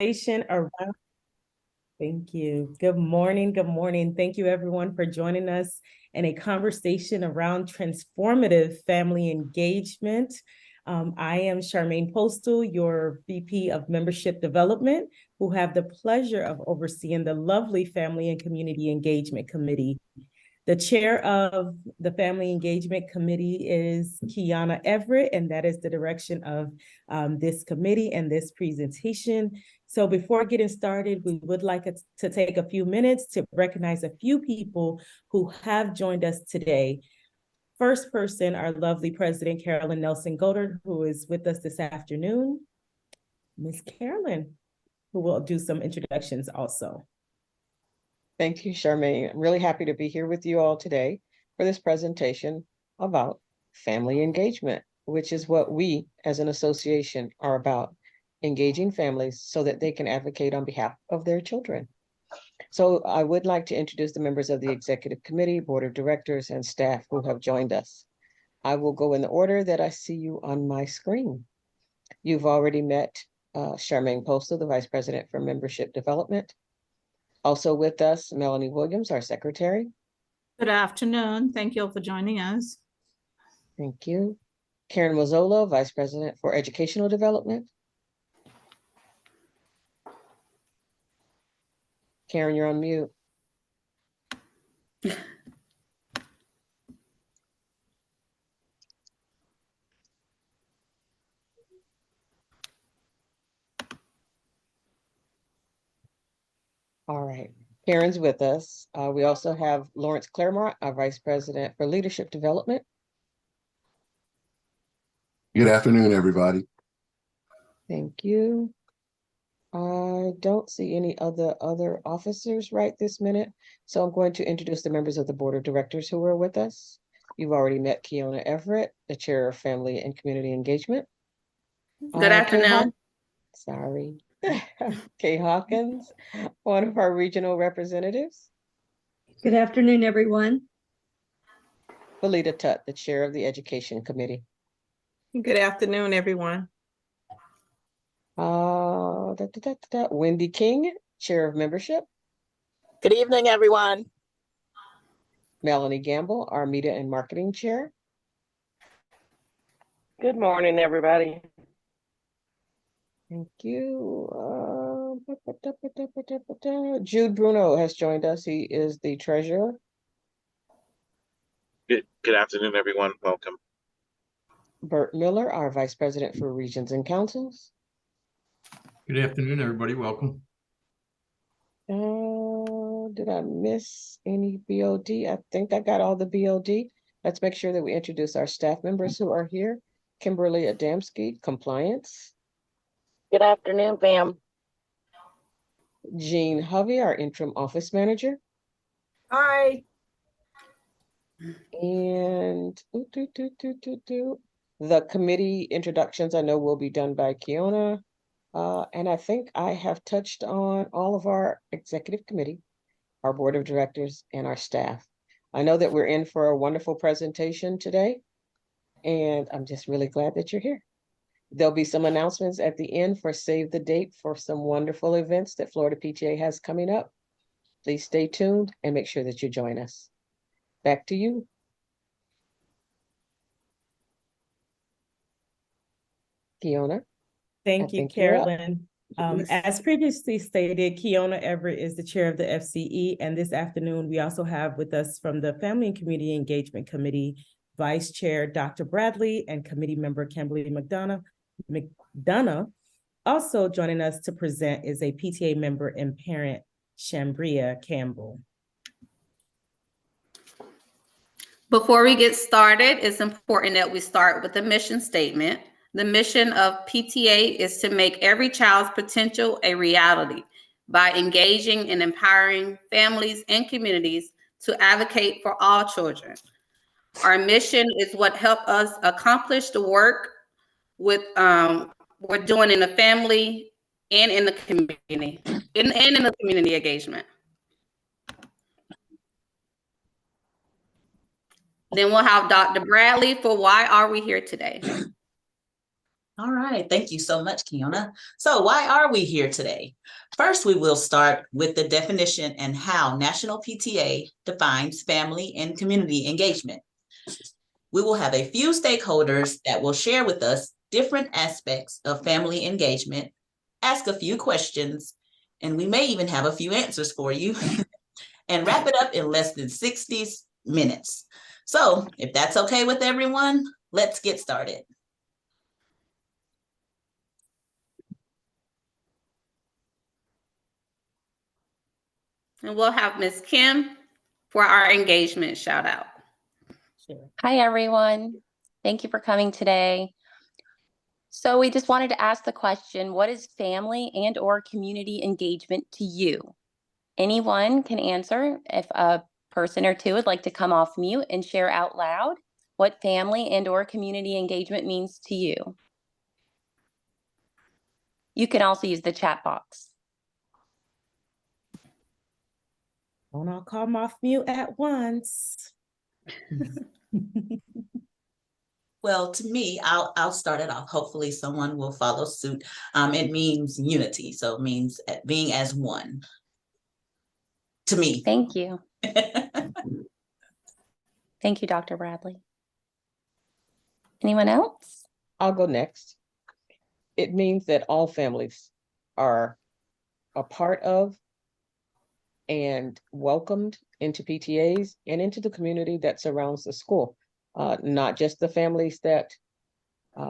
Around. Thank you. Good morning. Good morning. Thank you, everyone, for joining us in a conversation around transformative family engagement. I am Charmaine Postal, your VP of Membership Development, who have the pleasure of overseeing the lovely Family and Community Engagement Committee. The chair of the Family Engagement Committee is Kiana Everett, and that is the direction of this committee and this presentation. So before getting started, we would like to take a few minutes to recognize a few people who have joined us today. First person, our lovely President Carolyn Nelson Goddard, who is with us this afternoon. Ms. Carolyn, who will do some introductions also. Thank you, Charmaine. I'm really happy to be here with you all today for this presentation about family engagement, which is what we as an association are about, engaging families so that they can advocate on behalf of their children. So I would like to introduce the members of the Executive Committee, Board of Directors, and staff who have joined us. I will go in the order that I see you on my screen. You've already met Charmaine Postal, the Vice President for Membership Development. Also with us, Melanie Williams, our secretary. Good afternoon. Thank you all for joining us. Thank you. Karen Mazzola, Vice President for Educational Development. Karen, you're on mute. All right. Karen's with us. We also have Lawrence Claremont, our Vice President for Leadership Development. Good afternoon, everybody. Thank you. I don't see any other officers right this minute, so I'm going to introduce the members of the Board of Directors who are with us. You've already met Kiana Everett, the Chair of Family and Community Engagement. Good afternoon. Sorry. Kay Hawkins, one of our regional representatives. Good afternoon, everyone. Felita Tutt, the Chair of the Education Committee. Good afternoon, everyone. Wendy King, Chair of Membership. Good evening, everyone. Melanie Gamble, our Media and Marketing Chair. Good morning, everybody. Thank you. Jude Bruno has joined us. He is the Treasurer. Good afternoon, everyone. Welcome. Bert Miller, our Vice President for Regions and Councils. Good afternoon, everybody. Welcome. Did I miss any BOD? I think I got all the BOD. Let's make sure that we introduce our staff members who are here. Kimberly Adamski, Compliance. Good afternoon, Pam. Jean Hovey, our Interim Office Manager. Hi. And the committee introductions I know will be done by Kiana. And I think I have touched on all of our executive committee, our board of directors, and our staff. I know that we're in for a wonderful presentation today, and I'm just really glad that you're here. There'll be some announcements at the end for save the date for some wonderful events that Florida PTA has coming up. Please stay tuned and make sure that you join us. Back to you. Kiana. Thank you, Carolyn. As previously stated, Kiana Everett is the chair of the FCE, and this afternoon we also have with us from the Family and Community Engagement Committee, Vice Chair Dr. Bradley and Committee Member Kimberly McDonough. Also joining us to present is a PTA member and parent, Shambria Campbell. Before we get started, it's important that we start with the mission statement. The mission of PTA is to make every child's potential a reality by engaging and empowering families and communities to advocate for all children. Our mission is what helped us accomplish the work with we're doing in the family and in the community, and in the community engagement. Then we'll have Dr. Bradley for why are we here today? All right, thank you so much, Kiona. So why are we here today? First, we will start with the definition and how National PTA defines family and community engagement. We will have a few stakeholders that will share with us different aspects of family engagement, ask a few questions, and we may even have a few answers for you, and wrap it up in less than 60 minutes. So if that's okay with everyone, let's get started. And we'll have Ms. Kim for our engagement shout out. Sure. Hi, everyone. Thank you for coming today. So we just wanted to ask the question, what is family and or community engagement to you? Anyone can answer. If a person or two would like to come off mute and share out loud what family and or community engagement means to you. You can also use the chat box. Don't all come off mute at once. Well, to me, I'll start it off. Hopefully someone will follow suit. It means unity. So it means being as one. To me. Thank you. Thank you, Dr. Bradley. Anyone else? I'll go next. It means that all families are a part of and welcomed into PTAs and into the community that surrounds the school. Not just the families that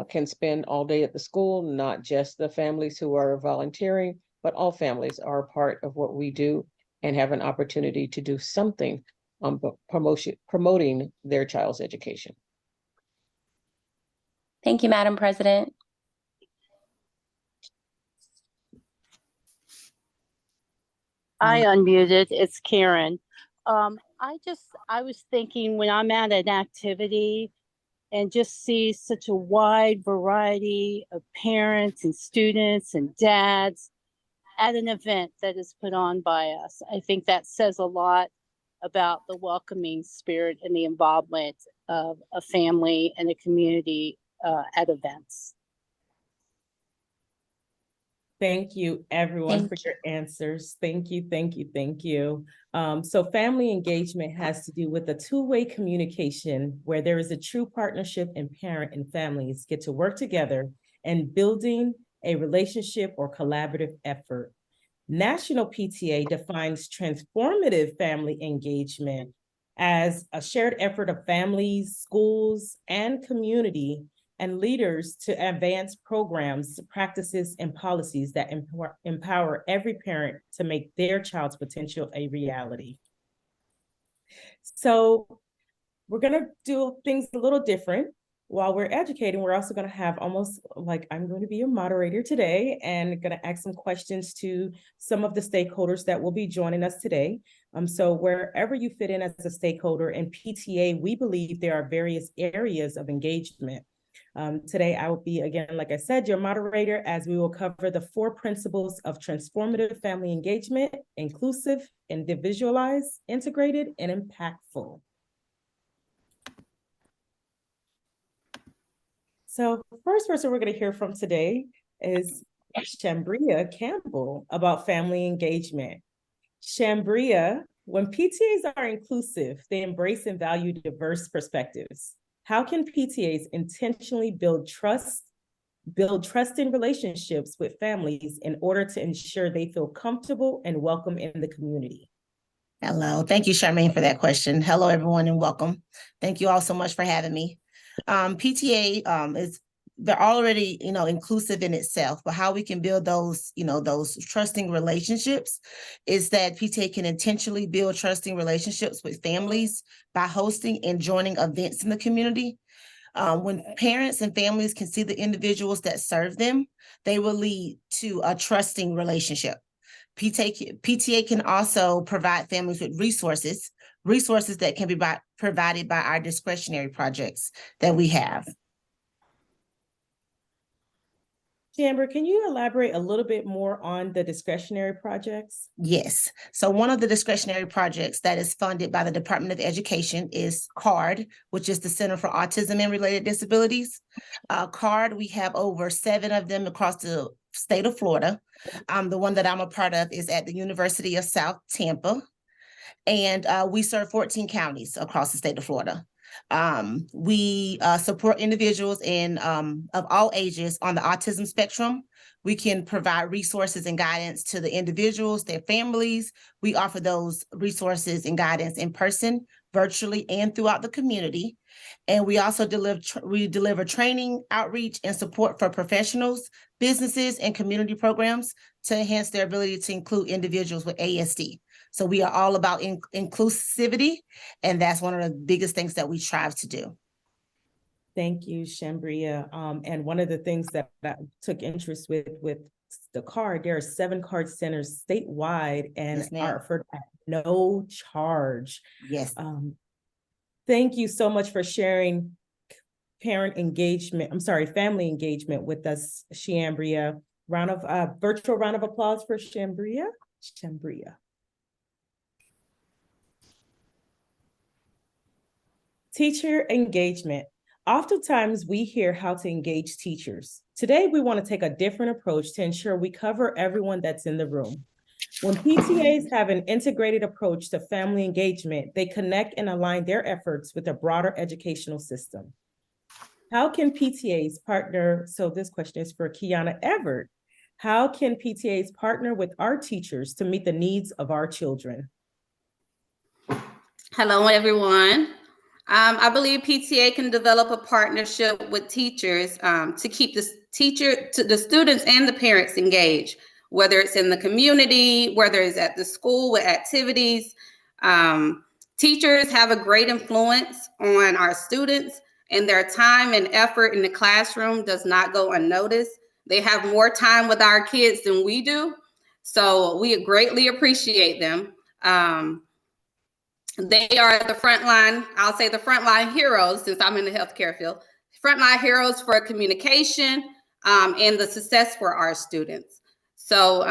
can spend all day at the school, not just the families who are volunteering, but all families are a part of what we do and have an opportunity to do something on promoting their child's education. Thank you, Madam President. I unmuted. It's Karen. I was thinking when I'm at an activity and just see such a wide variety of parents and students and dads at an event that is put on by us. I think that says a lot about the welcoming spirit and the involvement of a family and a community at events. Thank you, everyone, for your answers. Thank you, thank you, thank you. So family engagement has to do with a two-way communication where there is a true partnership and parent and families get to work together and building a relationship or collaborative effort. National PTA defines transformative family engagement as a shared effort of families, schools, and community and leaders to advance programs, practices, and policies that empower every parent to make their child's potential a reality. So we're gonna do things a little different. While we're educating, we're also gonna have almost like I'm going to be a moderator today and gonna ask some questions to some of the stakeholders that will be joining us today. So wherever you fit in as a stakeholder in PTA, we believe there are various areas of engagement. Today, I will be, again, like I said, your moderator, as we will cover the 4 principles of transformative family engagement: inclusive, individualized, integrated, and impactful. So the first person we're going to hear from today is Shambria Campbell about family engagement. Shambria, when PTAs are inclusive, they embrace and value diverse perspectives. How can PTAs intentionally build trusting relationships with families in order to ensure they feel comfortable and welcome in the community? Hello, thank you, Charmaine, for that question. Hello, everyone, and welcome. Thank you all so much for having me. PTA they're already, inclusive in itself, but how we can build those, those trusting relationships is that PTA can intentionally build trusting relationships with families by hosting and joining events in the community. When parents and families can see the individuals that serve them, they will lead to a trusting relationship. PTA can also provide families with resources that can be provided by our discretionary projects that we have. Chamber, can you elaborate a little bit more on the discretionary projects? Yes. So one of the discretionary projects that is funded by the Department of Education is CARD, which is the Center for Autism and Related Disabilities. CARD, we have over 7 of them across the state of Florida. The one that I'm a part of is at the University of South Tampa. And we serve 14 counties across the state of Florida. We support individuals of all ages on the autism spectrum. We can provide resources and guidance to the individuals, their families. We offer those resources and guidance in person, virtually, and throughout the community. And we also deliver training, outreach, and support for professionals, businesses, and community programs to enhance their ability to include individuals with ASD. So we are all about inclusivity, and that's one of the biggest things that we strive to do. Thank you, Shambria. And one of the things that I took interest with the CARD, there are 7 CARD centers statewide and Yes, ma'am. are offered at no charge. Yes. Thank you so much for sharing family engagement with us, Shambria. Virtual round of applause for Shambria. Teacher engagement. Oftentimes we hear how to engage teachers. Today, we want to take a different approach to ensure we cover everyone that's in the room. When PTAs have an integrated approach to family engagement, they connect and align their efforts with a broader educational system. How can PTAs partner? So this question is for Kiana Everett. How can PTAs partner with our teachers to meet the needs of our children? Hello, everyone. I believe PTA can develop a partnership with teachers to keep the students and the parents engaged, whether it's in the community, whether it's at the school with activities. Teachers have a great influence on our students, and their time and effort in the classroom does not go unnoticed. They have more time with our kids than we do, so we greatly appreciate them. They are the frontline, I'll say the frontline heroes, since I'm in the healthcare field, frontline heroes for communication and the success for our students. So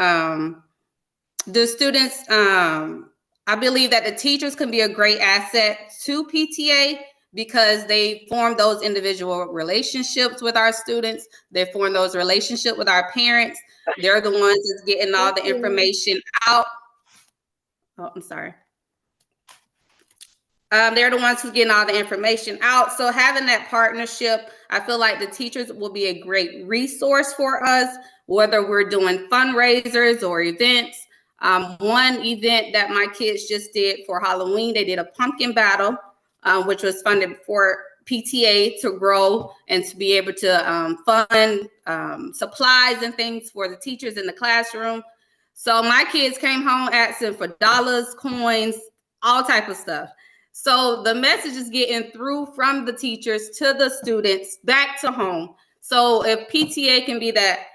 the students, I believe that the teachers can be a great asset to PTA because they form those individual relationships with our students. They form those relationships with our parents. They're the ones that's getting all the information out. Oh, I'm sorry. They're the ones who's getting all the information out. So having that partnership, I feel like the teachers will be a great resource for us, whether we're doing fundraisers or events. One event that my kids just did for Halloween, they did a pumpkin battle, which was funded for PTA to grow and to be able to fund supplies and things for the teachers in the classroom. So my kids came home asking for dollars, coins, all type of stuff. So the message is getting through from the teachers to the students back to home. So if PTA can be that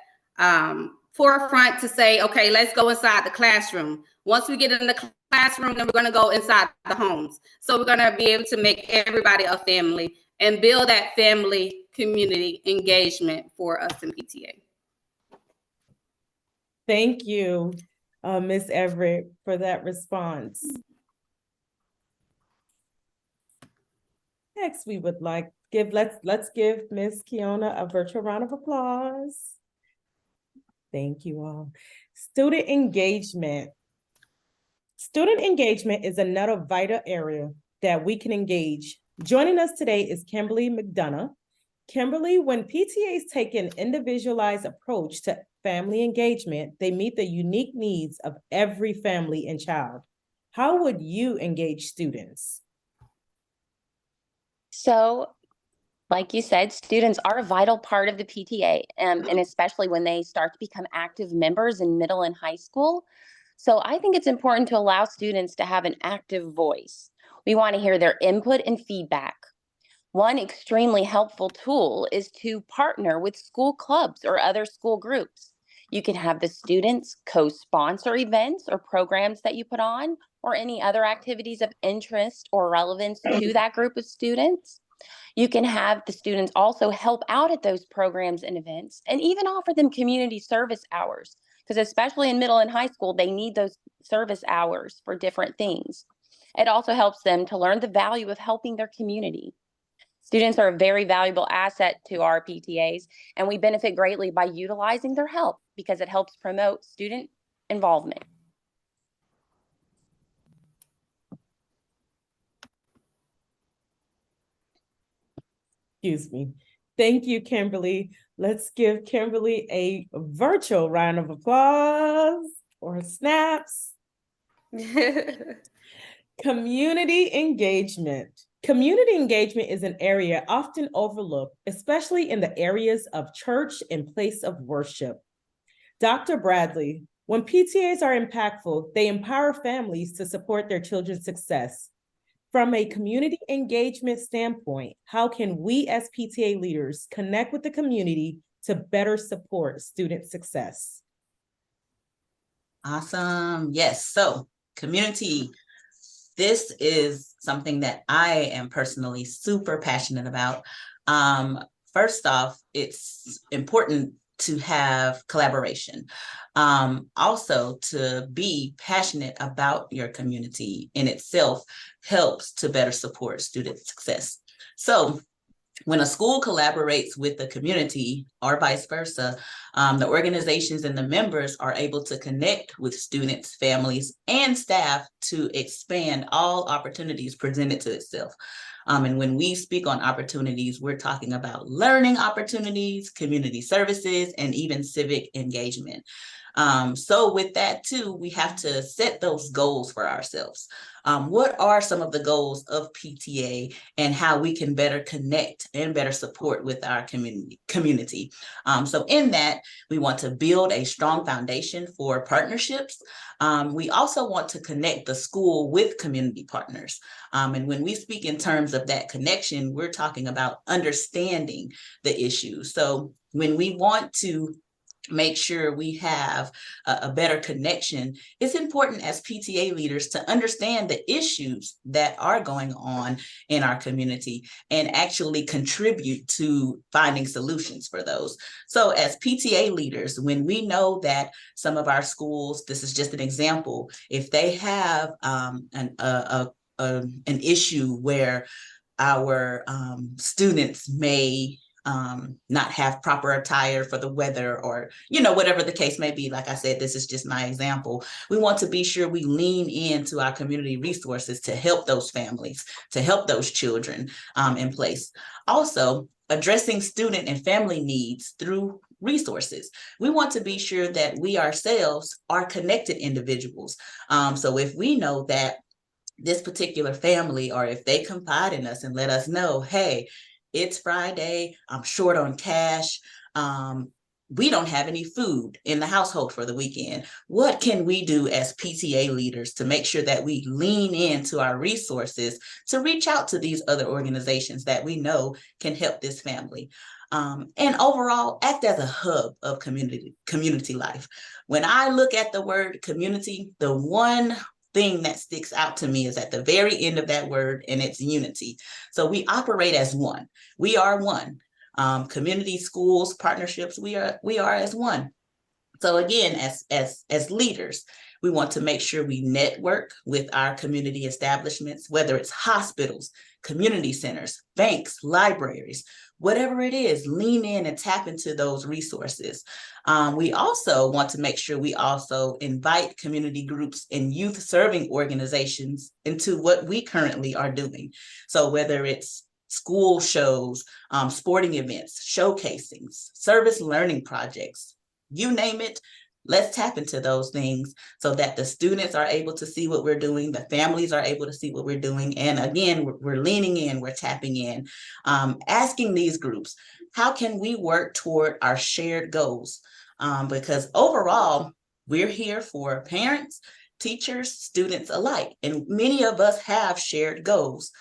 forefront to say, okay, let's go inside the classroom. Once we get in the classroom, then we're going to go inside the homes. So we're going to be able to make everybody a family and build that family community engagement for us in PTA. Thank you, Ms. Everett, for that response. Next, we would like let's give Ms. Kiona a virtual round of applause. Thank you all. Student engagement. Student engagement is another vital area that we can engage. Joining us today is Kimberly McDonough. Kimberly, when PTAs take an individualized approach to family engagement, they meet the unique needs of every family and child. How would you engage students? So, like you said, students are a vital part of the PTA, and especially when they start to become active members in middle and high school. So I think it's important to allow students to have an active voice. We want to hear their input and feedback. One extremely helpful tool is to partner with school clubs or other school groups. You can have the students co-sponsor events or programs that you put on, or any other activities of interest or relevance to that group of students. You can have the students also help out at those programs and events, and even offer them community service hours, because especially in middle and high school, they need those service hours for different things. It also helps them to learn the value of helping their community. Students are a very valuable asset to our PTAs, and we benefit greatly by utilizing their help because it helps promote student involvement. Excuse me. Thank you, Kimberly. Let's give Kimberly a virtual round of applause or snaps. Community engagement. Community engagement is an area often overlooked, especially in the areas of church and place of worship. Dr. Bradley, when PTAs are impactful, they empower families to support their children's success. From a community engagement standpoint, how can we as PTA leaders connect with the community to better support student success? Awesome. Yes. So community, this is something that I am personally super passionate about. First off, it's important to have collaboration. Also, to be passionate about your community in itself helps to better support student success. So when a school collaborates with the community or vice versa, the organizations and the members are able to connect with students, families, and staff to expand all opportunities presented to itself. And when we speak on opportunities, we're talking about learning opportunities, community services, and even civic engagement. So with that too, we have to set those goals for ourselves. What are some of the goals of PTA and how we can better connect and better support with our community? So in that, we want to build a strong foundation for partnerships. We also want to connect the school with community partners. And when we speak in terms of that connection, we're talking about understanding the issues. So when we want to make sure we have a better connection, it's important as PTA leaders to understand the issues that are going on in our community and actually contribute to finding solutions for those. So as PTA leaders, when we know that some of our schools, this is just an example, if they have an issue where our students may not have proper attire for the weather, or whatever the case may be. Like I said, this is just my example. We want to be sure we lean into our community resources to help those families, to help those children in place. Also, addressing student and family needs through resources. We want to be sure that we ourselves are connected individuals. So if we know that this particular family, or if they confide in us and let us know, hey, it's Friday, I'm short on cash, we don't have any food in the household for the weekend. What can we do as PTA leaders to make sure that we lean into our resources to reach out to these other organizations that we know can help this family? And overall, act as a hub of community life. When I look at the word community, the one thing that sticks out to me is at the very end of that word, and it's unity. So we operate as one. We are one. Community, schools, partnerships, we are as one. So again, as leaders, we want to make sure we network with our community establishments, whether it's hospitals, community centers, banks, libraries, whatever it is, lean in and tap into those resources. We also want to make sure we also invite community groups and youth serving organizations into what we currently are doing. So whether it's school shows, sporting events, showcasings, service learning projects, you name it, let's tap into those things so that the students are able to see what we're doing, the families are able to see what we're doing. And again, we're leaning in, we're tapping in, asking these groups, how can we work toward our shared goals? Because overall, we're here for parents, teachers, students alike, and many of us have shared goals.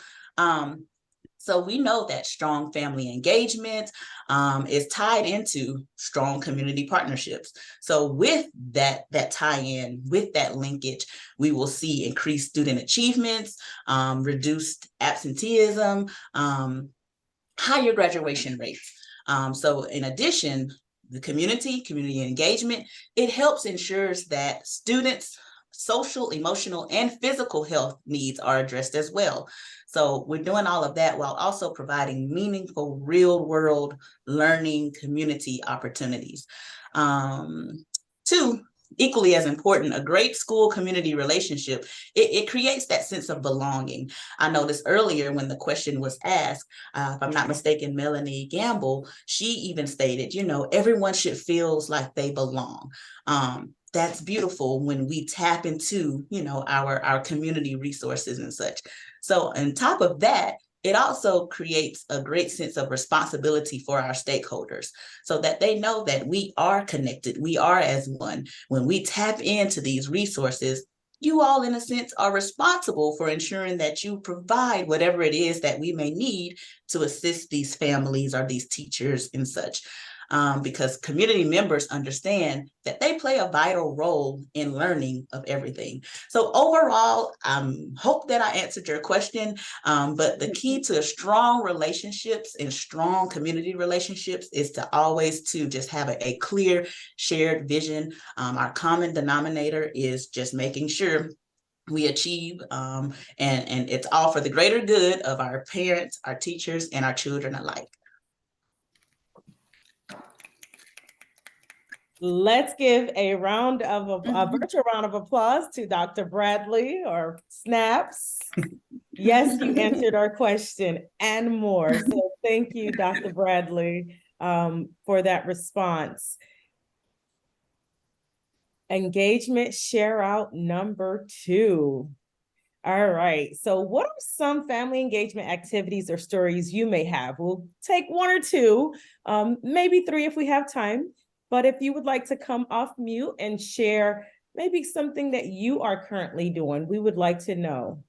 So we know that strong family engagement is tied into strong community partnerships. So with that tie-in, with that linkage, we will see increased student achievements, reduced absenteeism, higher graduation rates. So in addition, the community engagement, it helps ensures that students' social, emotional, and physical health needs are addressed as well. So we're doing all of that while also providing meaningful real world learning community opportunities. Two, equally as important, a great school community relationship, it creates that sense of belonging. I noticed earlier when the question was asked, if I'm not mistaken, Melanie Gamble, she even stated, you know, everyone should feel like they belong. That's beautiful when we tap into, you know, our community resources and such. So on top of that, it also creates a great sense of responsibility for our stakeholders so that they know that we are connected, we are as one. When we tap into these resources, you all, in a sense, are responsible for ensuring that you provide whatever it is that we may need to assist these families or these teachers and such. Because community members understand that they play a vital role in learning of everything. So overall, hope that I answered your question, but the key to strong relationships and strong community relationships is to always to just have a clear shared vision. Our common denominator is just making sure we achieve, and it's all for the greater good of our parents, our teachers, and our children alike. Let's give a round of a virtual round of applause to Dr. Bradley, or Snaps. Yes, you answered our question and more. So thank you, Dr. Bradley, for that response. Engagement share out number 2. All right. So what are some family engagement activities or stories you may have? We'll take 1 or 2, maybe 3 if we have time. But if you would like to come off mute and share maybe something that you are currently doing, we would like to know.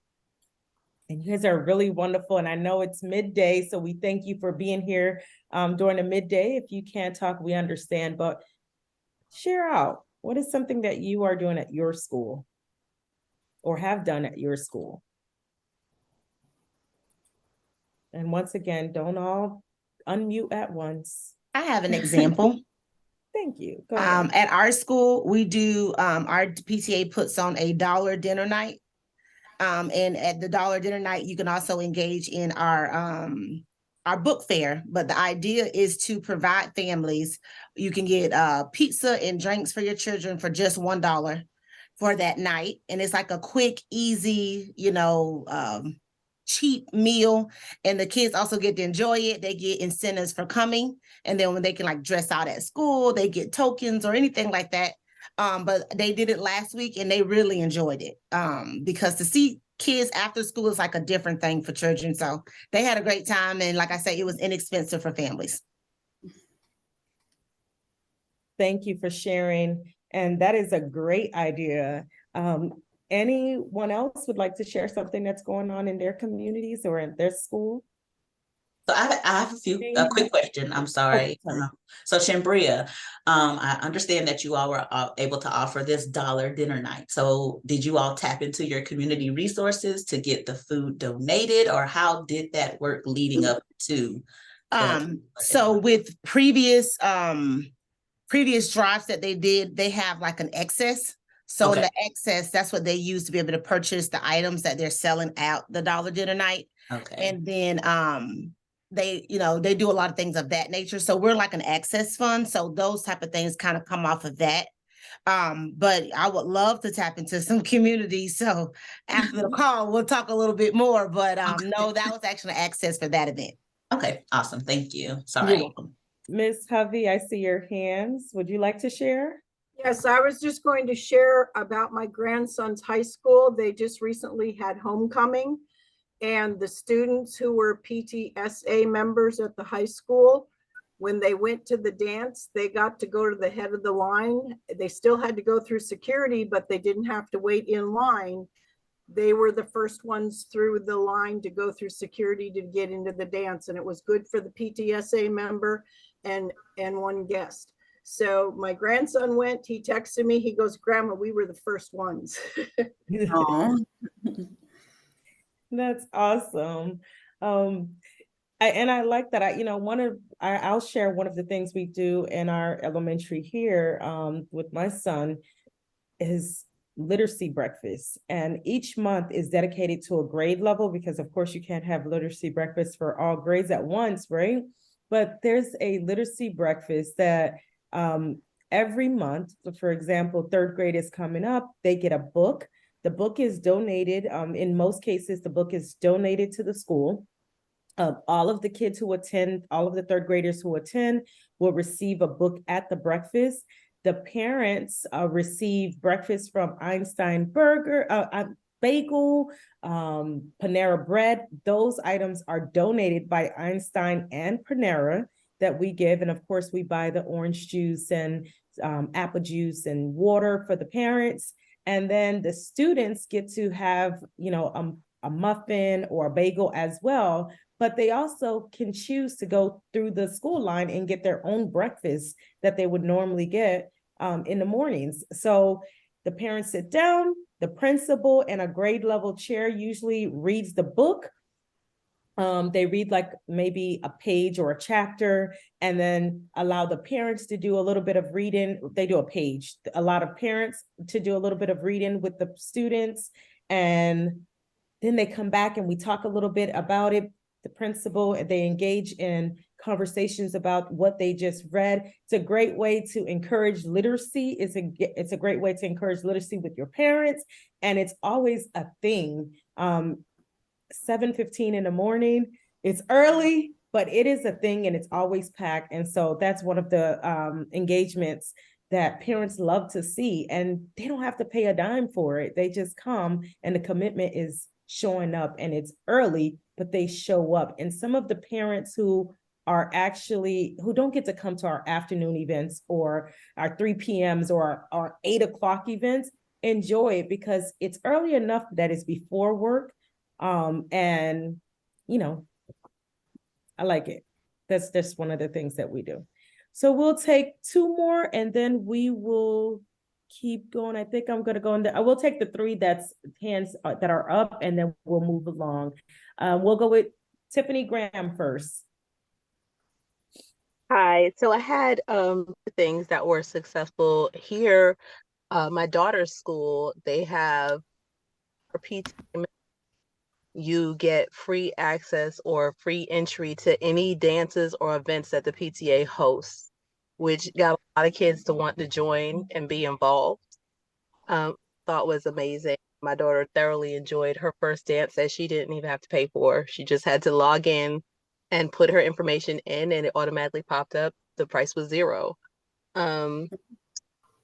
And you guys are really wonderful. And I know it's midday, so we thank you for being here during the midday. If you can't talk, we understand, but share out. What is something that you are doing at your school or have done at your school? And once again, don't all unmute at once. I have an example. Thank you. Go ahead. At our school, we do, our PTA puts on a dollar dinner night. And at the dollar dinner night, you can also engage in our book fair. But the idea is to provide families. You can get pizza and drinks for your children for just $1 for that night. And it's like a quick, easy, you know, cheap meal, and the kids also get to enjoy it. They get incentives for coming, and then when they can like dress out at school, they get tokens or anything like that. But they did it last week and they really enjoyed it, because to see kids after school is like a different thing for children. So they had a great time, and like I say, it was inexpensive for families. Thank you for sharing, and that is a great idea. Anyone else would like to share something that's going on in their communities or in their school? So I have a quick question. I'm sorry. So Shambria, I understand that you all were able to offer this dollar dinner night. So did you all tap into your community resources to get the food donated, or how did that work leading up to? So with previous drives that they did, they have like an excess. So in the excess, that's what they use to be able to purchase the items that they're selling out the dollar dinner night. Okay. And then they, you know, they do a lot of things of that nature. So we're like an access fund. So those type of things kind of come off of that. But I would love to tap into some communities. So after the call, we'll talk a little bit more. But no, that was actually access for that event. Okay, awesome. Thank you. Sorry. You're welcome. Ms. Hovey, I see your hands. Would you like to share? Yes, I was just going to share about my grandson's high school. They just recently had homecoming, and the students who were PTSA members at the high school, when they went to the dance, they got to go to the head of the line. They still had to go through security, but they didn't have to wait in line. They were the first ones through the line to go through security to get into the dance, and it was good for the PTSA member and one guest. So my grandson went, he texted me, he goes, "Grandma, we were the first ones." That's awesome. I like that. I'll share one of the things we do in our elementary here with my son is literacy breakfast. And each month is dedicated to a grade level because of course you can't have literacy breakfast for all grades at once, right? But there's a literacy breakfast that every month, for example, third grade is coming up, they get a book. The book is donated. In most cases, the book is donated to the school. All of the kids who attend, all of the third graders who attend will receive a book at the breakfast. The parents receive breakfast from Einstein Burger, bagel, Panera Bread. Those items are donated by Einstein and Panera that we give. And of course, we buy the orange juice and apple juice and water for the parents. And then the students get to have, a muffin or a bagel as well. But they also can choose to go through the school line and get their own breakfast that they would normally get in the mornings. So the parents sit down, the principal and a grade level chair usually reads the book. They read like maybe a page or a chapter and then allow the parents to do a little bit of reading. They do a page, a lot of parents to do a little bit of reading with the students. And then they come back and we talk a little bit about it. The principal, they engage in conversations about what they just read. It's a great way to encourage literacy. It's a great way to encourage literacy with your parents. And it's always a thing. 7:15 in the morning. It's early, but it is a thing and it's always packed. And so that's one of the engagements that parents love to see. And they don't have to pay a dime for it. They just come and the commitment is showing up and it's early, but they show up. And some of the parents who don't get to come to our afternoon events or our 3 p.m.s or our 8 o'clock events, enjoy it because it's early enough that it's before work. And I like it. That's just one of the things that we do. So we'll take 2 more and then we will keep going. I think I'm going to go in there. I will take the 3 hands that are up and then we'll move along. We'll go with Tiffany Graham first. Hi. So I had things that were successful here. My daughter's school, they have for PTA, you get free access or free entry to any dances or events that the PTA hosts, which got a lot of kids to want to join and be involved. Thought was amazing. My daughter thoroughly enjoyed her first dance that she didn't even have to pay for. She just had to log in and put her information in and it automatically popped up. The price was $0.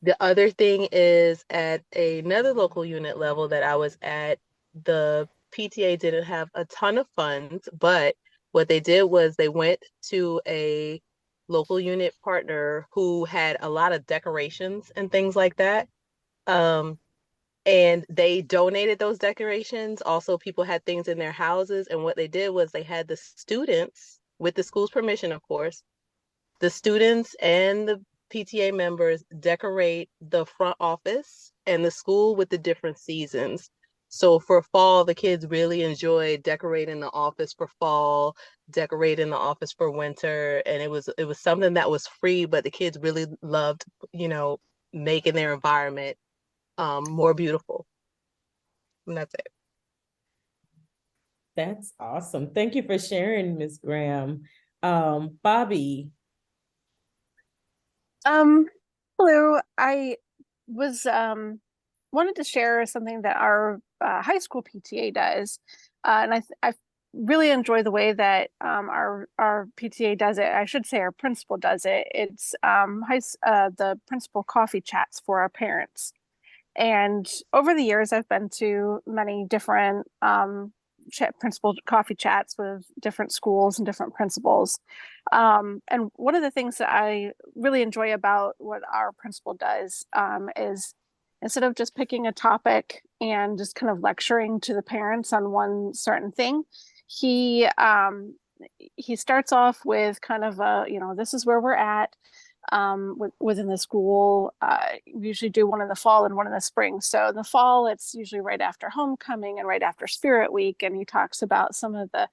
The other thing is at another local unit level that I was at, the PTA didn't have a ton of funds, but what they did was they went to a local unit partner who had a lot of decorations and things like that. And they donated those decorations. Also, people had things in their houses. And what they did was they had the students, with the school's permission, of course, the students and the PTA members decorate the front office and the school with the different seasons. So for fall, the kids really enjoyed decorating the office for fall, decorating the office for winter. And it was something that was free, but the kids really loved, making their environment more beautiful. And that's it. That's awesome. Thank you for sharing, Ms. Graham. Bobby. Hello. I was wanted to share something that our high school PTA does, and I really enjoy the way that our PTA does it. I should say our principal does it. It's the principal coffee chats for our parents. And over the years, I've been to many different principal coffee chats with different schools and different principals. And one of the things that I really enjoy about what our principal does is instead of just picking a topic and just kind of lecturing to the parents on one certain thing, he starts off with kind of this is where we're at. Within the school, we usually do one in the fall and one in the spring. So in the fall, it's usually right after homecoming and right after Spirit Week. And he talks about some of the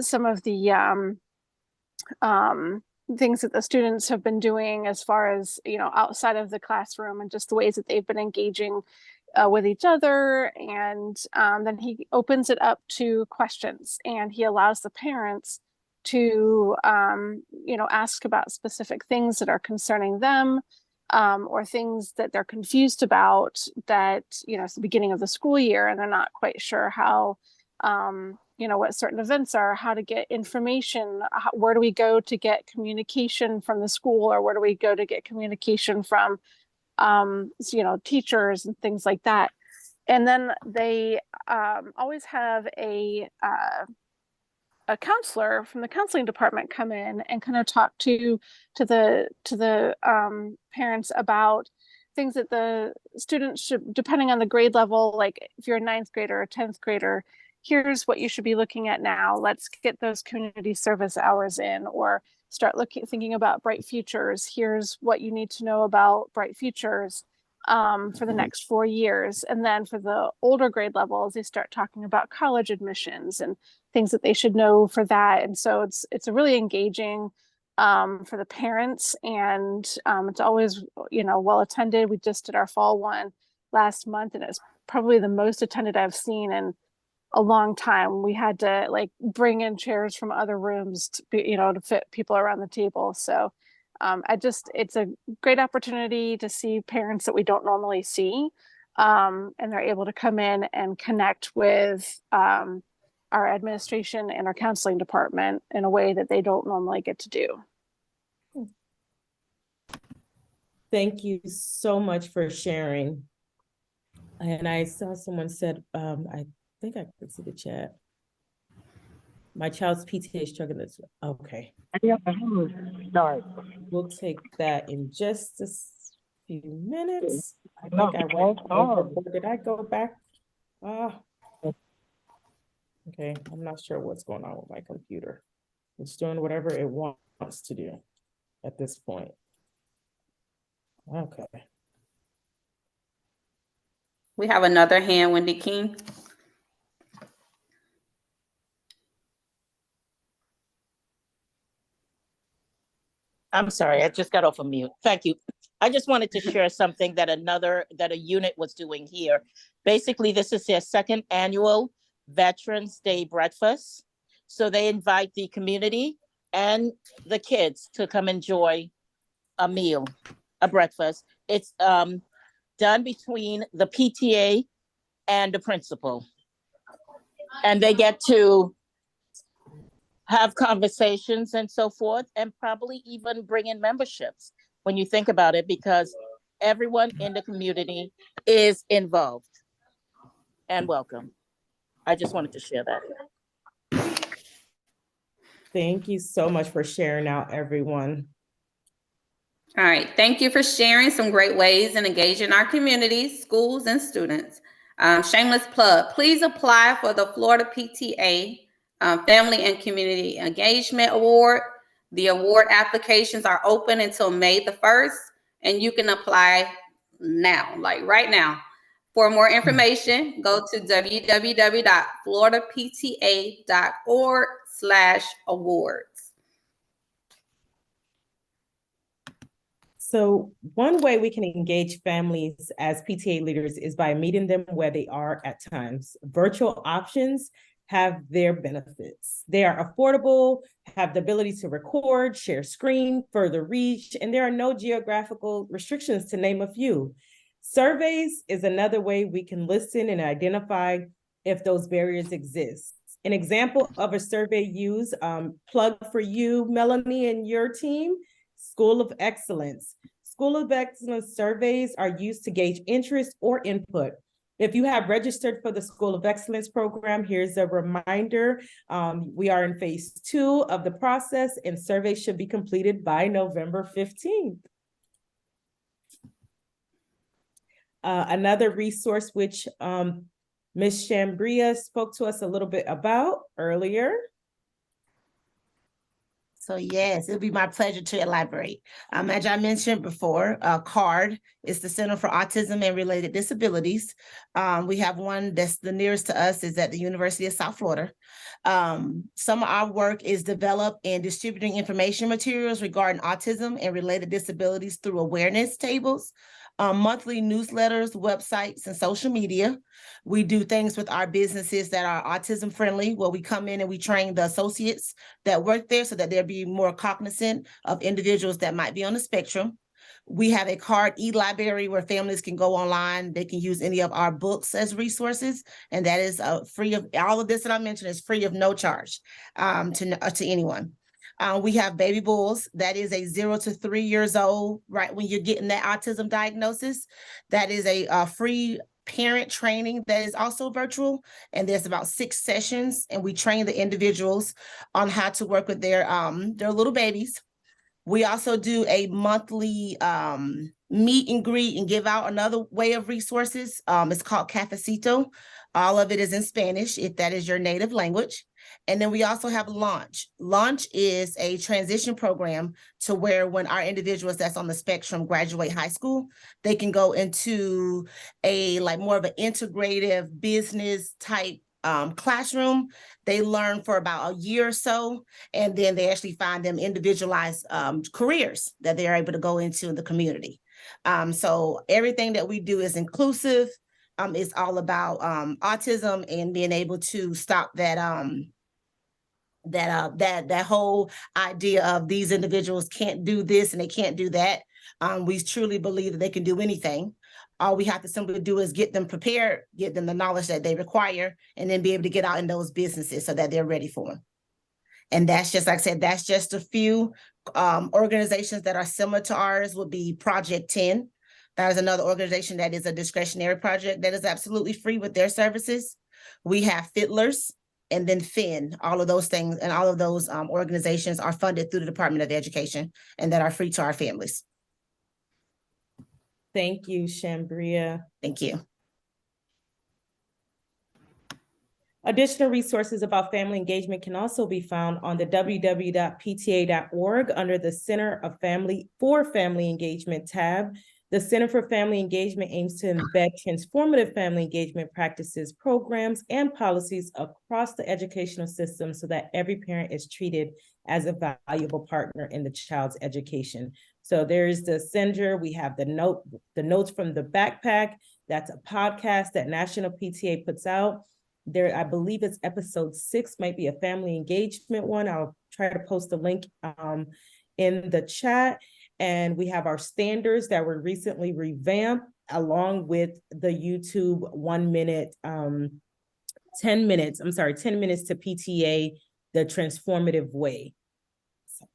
some of the things that the students have been doing as far as, outside of the classroom and just the ways that they've been engaging with each other. And then he opens it up to questions, and he allows the parents to, ask about specific things that are concerning them, or things that they're confused about that, it's the beginning of the school year and they're not quite sure how, what certain events are, how to get information, where do we go to get communication from the school, or where do we go to get communication from, teachers and things like that. And then they always have a counselor from the counseling department come in and kind of talk to the parents about things that the students should, depending on the grade level, like if you're a 9th grader or a 10th grader, here's what you should be looking at now. Let's get those community service hours in, or start thinking about Bright Futures. Here's what you need to know about Bright Futures for the next 4 years. And then for the older grade levels, they start talking about college admissions and things that they should know for that. And so it's a really engaging for the parents, and it's always, well attended. We just did our fall one last month, and it's probably the most attended I've seen in a long time. We had to bring in chairs from other rooms to to fit people around the table. So it's a great opportunity to see parents that we don't normally see, and they're able to come in and connect with our administration and our counseling department in a way that they don't normally get to do. Thank you so much for sharing. And I saw someone said, I think I could see the chat. My child's PTA struggling this. Okay. We'll take that in just a few minutes. I think I went over. Did I go back? Okay, I'm not sure what's going on with my computer. It's doing whatever it wants to do at this point. Okay. We have another hand, Wendy King. I'm sorry, I just got off of mute. Thank you. I just wanted to share something that a unit was doing here. Basically, this is their 2nd annual Veterans Day breakfast. So they invite the community and the kids to come enjoy a meal, a breakfast. It's done between the PTA and the principal. And they get to have conversations and so forth, and probably even bring in memberships when you think about it, because everyone in the community is involved and welcome. I just wanted to share that. Thank you so much for sharing out, everyone. All right, thank you for sharing some great ways in engaging our communities, schools, and students. Shameless plug, please apply for the Florida PTA Family and Community Engagement Award. The award applications are open until May the 1st, and you can apply now, like right now. For more information, go to www.floridapta.org/awards. So one way we can engage families as PTA leaders is by meeting them where they are at times. Virtual options have their benefits. They are affordable, have the ability to record, share screen, further reach, and there are no geographical restrictions, to name a few. Surveys is another way we can listen and identify if those barriers exist. An example of a survey used, plug for you, Melanie, and your team, School of Excellence. School of Excellence surveys are used to gauge interest or input. If you have registered for the School of Excellence program, here's a reminder. We are in phase 2 of the process, and surveys should be completed by November 15th. Another resource which Ms. Shambria spoke to us a little bit about earlier. So yes, it'll be my pleasure to elaborate. As I mentioned before, CARD is the Center for Autism and Related Disabilities. We have one that's the nearest to us is at the University of South Florida. Some of our work is developed in distributing information materials regarding autism and related disabilities through awareness tables, monthly newsletters, websites, and social media. We do things with our businesses that are autism friendly, where we come in and we train the associates that work there so that they'll be more cognizant of individuals that might be on the spectrum. We have a CARD e-library where families can go online. They can use any of our books as resources, and that is free of all of this that I mentioned is free of no charge to anyone. We have Baby Bulls. That is a 0 to 3 years old, right when you're getting that autism diagnosis. That is a free parent training that is also virtual, and there's about 6 sessions, and we train the individuals on how to work with their little babies. We also do a monthly meet and greet and give out another way of resources. It's called Cafecito. All of it is in Spanish, if that is your native language. And then we also have Launch. Launch is a transition program to where when our individuals that's on the spectrum graduate high school, they can go into a more of an integrative business type classroom. They learn for about a year or so, and then they actually find them individualized careers that they're able to go into in the community. So everything that we do is inclusive. It's all about autism and being able to stop that that whole idea of these individuals can't do this and they can't do that. We truly believe that they can do anything. All we have to simply do is get them prepared, get them the knowledge that they require, and then be able to get out in those businesses so that they're ready for them. And that's just, like I said, that's just a few organizations that are similar to ours would be Project 10. That is another organization that is a discretionary project that is absolutely free with their services. We have Fiddlers and then Finn. All of those things and all of those organizations are funded through the Department of Education and that are free to our families. Thank you, Shambria. Thank you. Additional resources about family engagement can also be found on the www.pta.org under the Center for Family Engagement tab. The Center for Family Engagement aims to embed transformative family engagement practices, programs, and policies across the educational system so that every parent is treated as a valuable partner in the child's education. So there's the Sender. We have the notes from the backpack. That's a podcast that National PTA puts out. There, I believe it's episode 6, might be a family engagement one. I'll try to post a link in the chat. And we have our standards that were recently revamped along with the YouTube 1 minute, 10 minutes to PTA, the transformative way. So,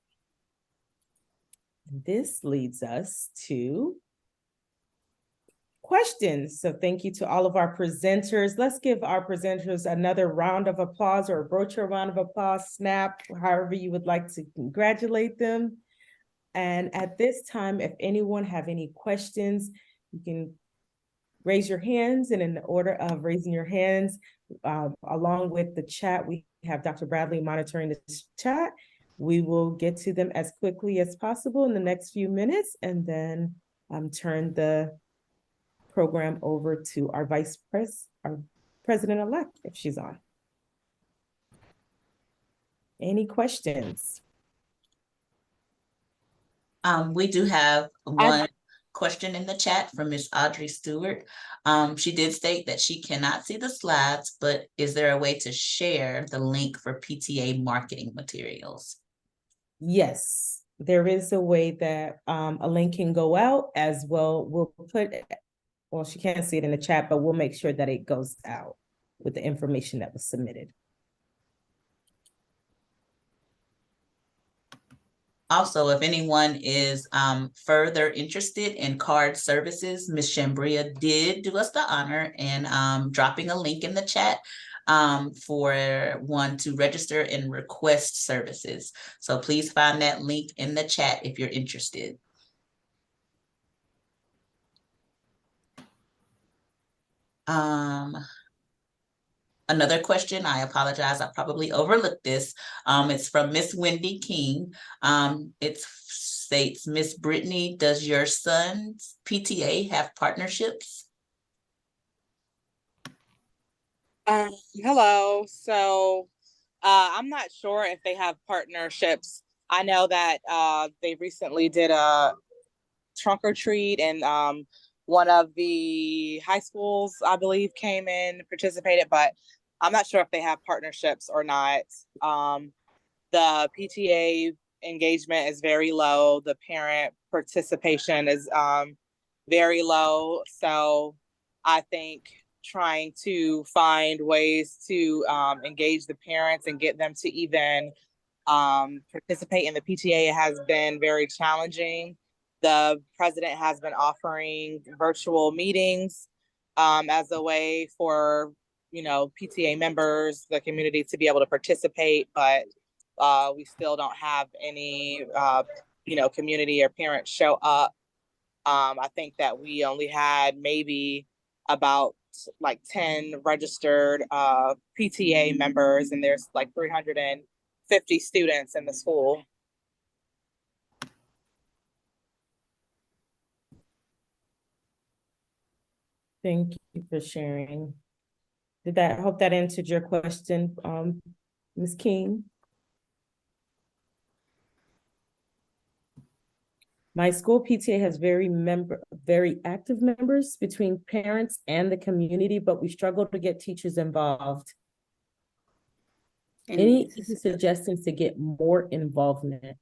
this leads us to questions. So thank you to all of our presenters. Let's give our presenters another round of applause or a virtual round of applause, snap, however you would like to congratulate them. And at this time, if anyone have any questions, you can raise your hands, and in the order of raising your hands, along with the chat, we have Dr. Bradley monitoring this chat. We will get to them as quickly as possible in the next few minutes, and then turn the program over to our our president-elect, if she's on. Any questions? We do have one question in the chat from Ms. Audrey Stewart. She did state that she cannot see the slides, but is there a way to share the link for PTA marketing materials? Yes, there is a way that a link can go out as well. We'll put, well, she can't see it in the chat, but we'll make sure that it goes out with the information that was submitted. Also, if anyone is further interested in CARD services, Ms. Shambria did do us the honor and dropping a link in the chat for one to register and request services. So please find that link in the chat if you're interested. another question. I apologize, I probably overlooked this. It's from Miss Wendy King. It states, Miss Brittany, does your son's PTA have partnerships? Hello. So I'm not sure if they have partnerships. I know that they recently did a trunk or treat, and one of the high schools, I believe, came in and participated, but I'm not sure if they have partnerships or not. The PTA engagement is very low. The parent participation is very low. So I think trying to find ways to engage the parents and get them to even participate in the PTA has been very challenging. The president has been offering virtual meetings as a way for, PTA members, the community, to be able to participate, but we still don't have any, community or parents show up. I think that we only had maybe about like 10 registered PTA members, and there's like 350 students in the school. Thank you for sharing. Hope that answered your question, Ms. King? My school PTA has very active members between parents and the community, but we struggle to get teachers involved. Any suggestions to get more involvement?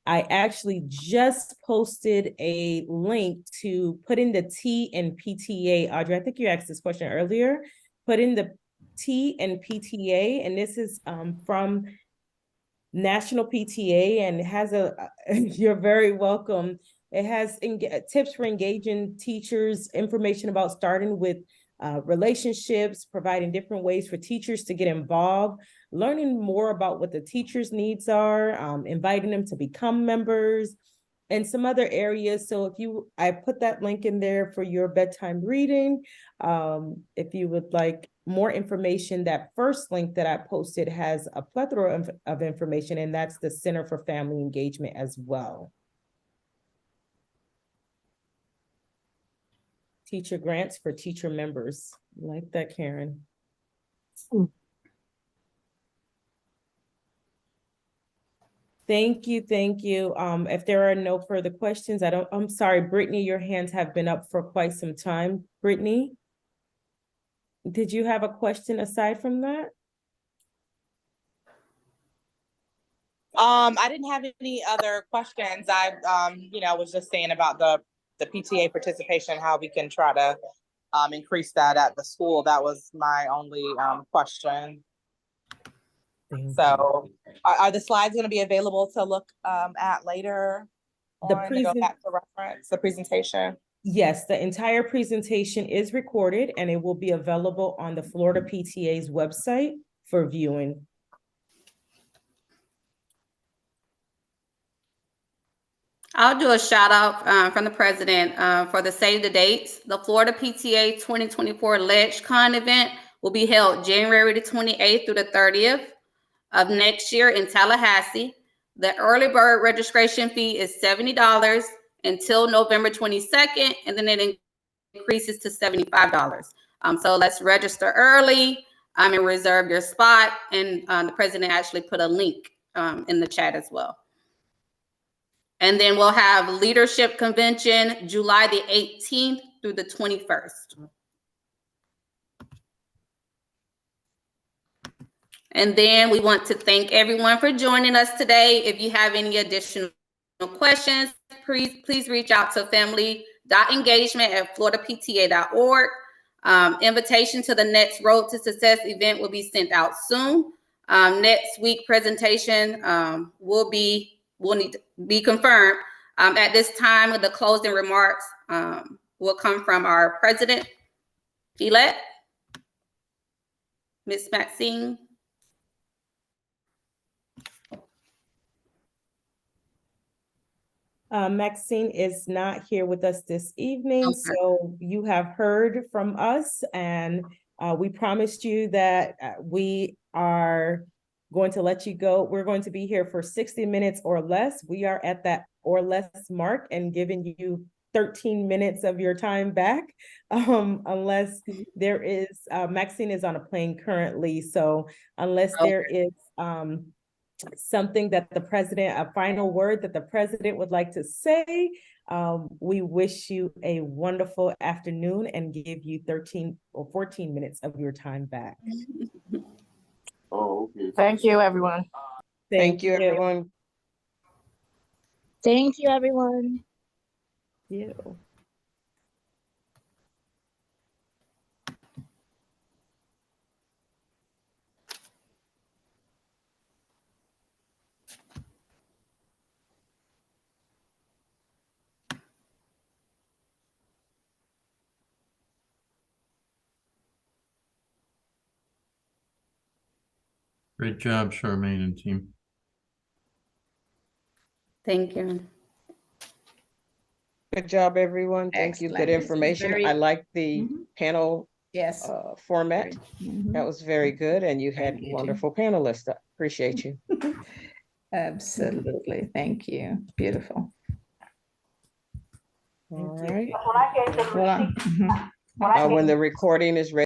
I actually just posted a link to put in the T in PTA. Audrey, I think you asked this question earlier. Put in the T in PTA, and this is from National PTA, and it has you're very welcome. It has tips for engaging teachers, information about starting with relationships, providing different ways for teachers to get involved, learning more about what the teachers' needs are, inviting them to become members, and some other areas. So I put that link in there for your bedtime reading. If you would like more information, that first link that I posted has a plethora of information, and that's the Center for Family Engagement as well. Teacher grants for teacher members. I like that, Karen. Thank you, thank you. If there are no further questions, I'm sorry, Brittany, your hands have been up for quite some time. Brittany, did you have a question aside from that? I didn't have any other questions. I, was just saying about the PTA participation, how we can try to increase that at the school. That was my only question. So are the slides going to be available to look at later to go back to reference the presentation? Yes, the entire presentation is recorded, and it will be available on the Florida PTA's website for viewing. I'll do a shout out from the president for the save the dates. The Florida PTA 2024 LegCon event will be held January the 28th through the 30th of next year in Tallahassee. The early bird registration fee is $70 until November 22nd, and then it increases to $75. So let's register early and reserve your spot. And the president actually put a link in the chat as well. And then we'll have leadership convention July the 18th through the 21st. And then we want to thank everyone for joining us today. If you have any additional questions, please reach out to family.engagement@floridapta.org. Invitation to the next Road to Success event will be sent out soon. Next week presentation will need to be confirmed. At this time, the closing remarks will come from our president-elect, Ms. Maxine. Maxine is not here with us this evening, so you have heard from us, and We promised you that we are going to let you go. We're going to be here for 60 minutes or less. We are at that or less mark and giving you 13 minutes of your time back, unless there is, Maxine is on a plane currently, so unless there is something that the president, a final word that the president would like to say, we wish you a wonderful afternoon and give you 13 or 14 minutes of your time back. Oh, okay. Thank you, everyone. Thank you, everyone. Thank you, everyone. You. Great job, Charmaine and team. Thank you. Good job, everyone. Thank you. Good Excellent. This is information. very- I like the panel Yes. format. Mhm. That was very good, and you had Thank you. wonderful panelists. I appreciate you. Absolutely. Thank you. Beautiful. All right. Well, When the recording is ready.